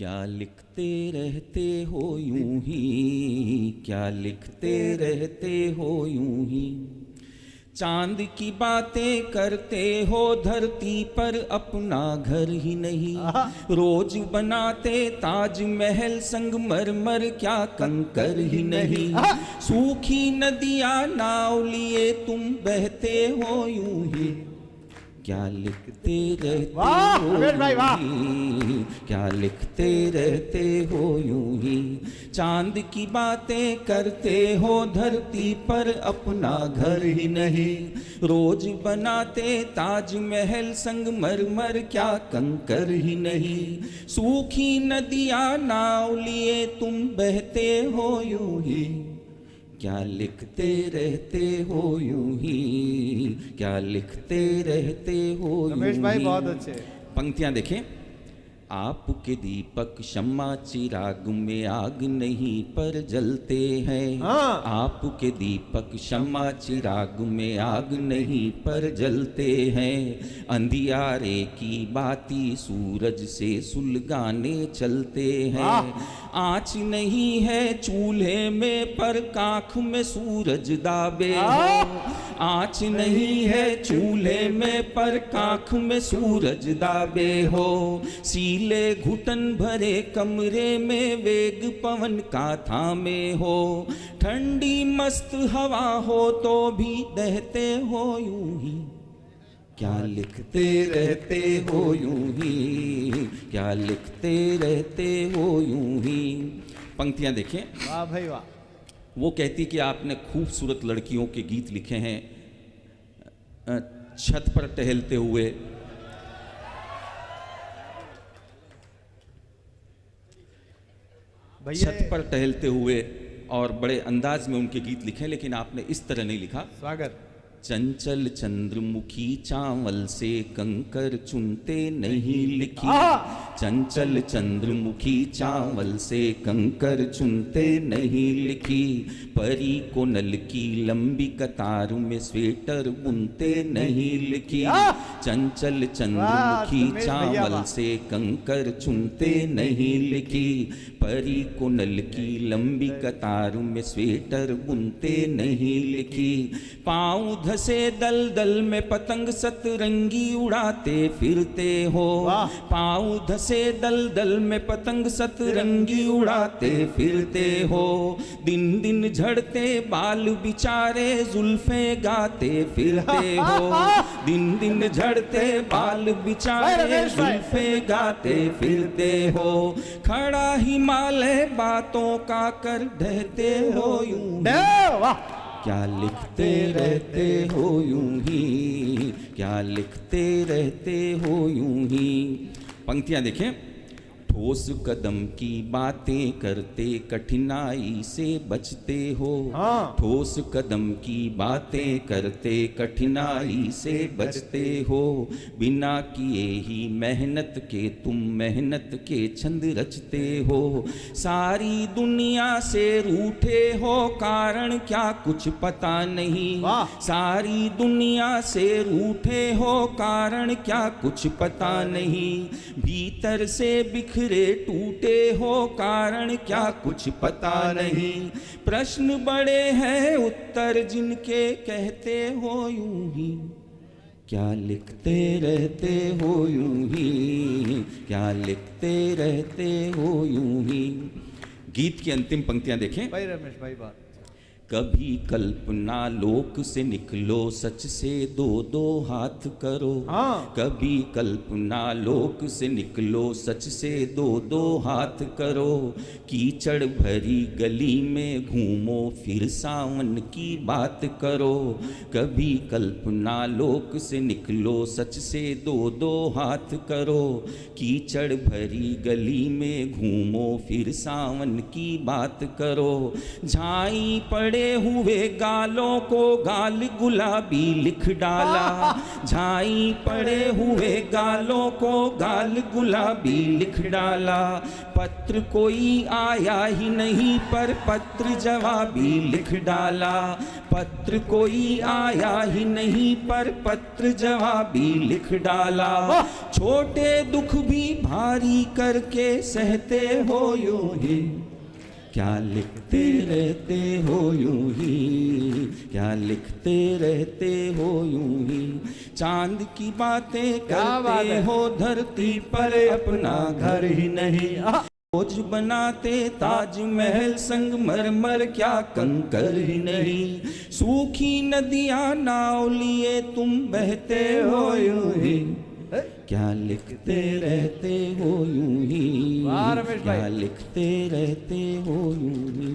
क्या लिखते रहते हो यूं ही, क्या लिखते रहते हो यूं ही। चांद की बातें करते हो धरती पर, अपना घर ही नहीं। रोज बनाते ताजमहल संगमरमर, क्या कंकर ही नहीं। सूखी नदियां नाव लिए तुम बहते हो यूं ही। क्या लिखते रहते हो यूं ही, क्या लिखते रहते हो यूं ही। चांद की बातें करते हो धरती पर, अपना घर ही नहीं। रोज बनाते ताजमहल संगमरमर, क्या कंकर ही नहीं। सूखी नदियां नाव लिए तुम बहते हो यूं ही। क्या लिखते रहते हो यूं ही, क्या लिखते रहते हो यूं ही। रमेश भाई बहुत अच्छे। पंक्तियां देखें। आपके दीपक शम्मा चिराग में आग नहीं पर जलते हैं। हाँ। आपके दीपक शम्मा चिराग में आग नहीं पर जलते हैं। अंधियारे की बाती सूरज से सुलगाने चलते हैं। आँच नहीं है चूल्हे में पर काख में सूरज दाबे हो। आँच नहीं है चूल्हे में पर काख में सूरज दाबे हो। सीले घुटन भरे कमरे में वेग पवन का थामे हो। ठंडी मस्त हवा हो तो भी दहते हो यूं ही। क्या लिखते रहते हो यूं ही, क्या लिखते रहते हो यूं ही। पंक्तियां देखें। वाह भाई वाह। वो कहती कि आपने खूबसूरत लड़कियों के गीत लिखे हैं, छत पर टहलते हुए। छत पर टहलते हुए और बड़े अंदाज में उनके गीत लिखे, लेकिन आपने इस तरह नहीं लिखा। स्वागत। चंचल चंद्रमुखी चावल से कंकर चुनते नहीं लिखी। चंचल चंद्रमुखी चावल से कंकर चुनते नहीं लिखी। परी को नल की लंबी कतार में स्वेटर बुनते नहीं लिखी। चंचल चंद्रमुखी चावल से कंकर चुनते नहीं लिखी। परी को नल की लंबी कतार में स्वेटर बुनते नहीं लिखी। पाँव धसे दल दल में पतंग सतरंगी उड़ाते फिरते हो। पाँव धसे दल दल में पतंग सतरंगी उड़ाते फिरते हो। दिन दिन झड़ते बाल बिचारे जुल्फे गाते फिरते हो। दिन दिन झड़ते बाल बिचारे जुल्फे गाते फिरते हो। खड़ा हिमालय बातों का कर ढहते हो यूं। क्या लिखते रहते हो यूं ही, क्या लिखते रहते हो यूं ही। पंक्तियां देखें। ठोस कदम की बातें करते कठिनाई से बचते हो। ठोस कदम की बातें करते कठिनाई से बचते हो। बिना किए ही मेहनत के तुम मेहनत के छंद रचते हो। सारी दुनिया से रूठे हो कारण क्या कुछ पता नहीं। सारी दुनिया से रूठे हो कारण क्या कुछ पता नहीं। भीतर से बिखरे टूटे हो कारण क्या कुछ पता नहीं। प्रश्न बड़े हैं उत्तर जिनके कहते हो यूं ही। क्या लिखते रहते हो यूं ही, क्या लिखते रहते हो यूं ही। गीत की अंतिम पंक्तियां देखें। भाई रमेश भाई बात। कभी कल्पना लोक से निकलो सच से दो दो हाथ करो। कभी कल्पना लोक से निकलो सच से दो दो हाथ करो। कीचड़ भरी गली में घूमो फिर सावन की बात करो। कभी कल्पना लोक से निकलो सच से दो दो हाथ करो। कीचड़ भरी गली में घूमो फिर सावन की बात करो। झाई पड़े हुए गालों को गाल गुलाबी लिख डाला, झाई पड़े हुए गालों को गाल गुलाबी लिख डाला। पत्र कोई आया ही नहीं पर पत्र जवाबी लिख डाला, पत्र कोई आया ही नहीं पर पत्र जवाबी लिख डाला। छोटे दुख भी भारी करके सहते हो यूं ही, क्या लिखते रहते हो यूं ही, क्या लिखते रहते हो यूं ही। चांद की बातें करते हो धरती पर अपना घर ही नहीं, रोज बनाते ताजमहल संगमरमर क्या कंकर ही नहीं। सूखी नदियां नाव लिए तुम बहते हो यूं ही, क्या लिखते रहते हो यूं ही, वाह रमेश भाई। क्या लिखते रहते हो यूं ही।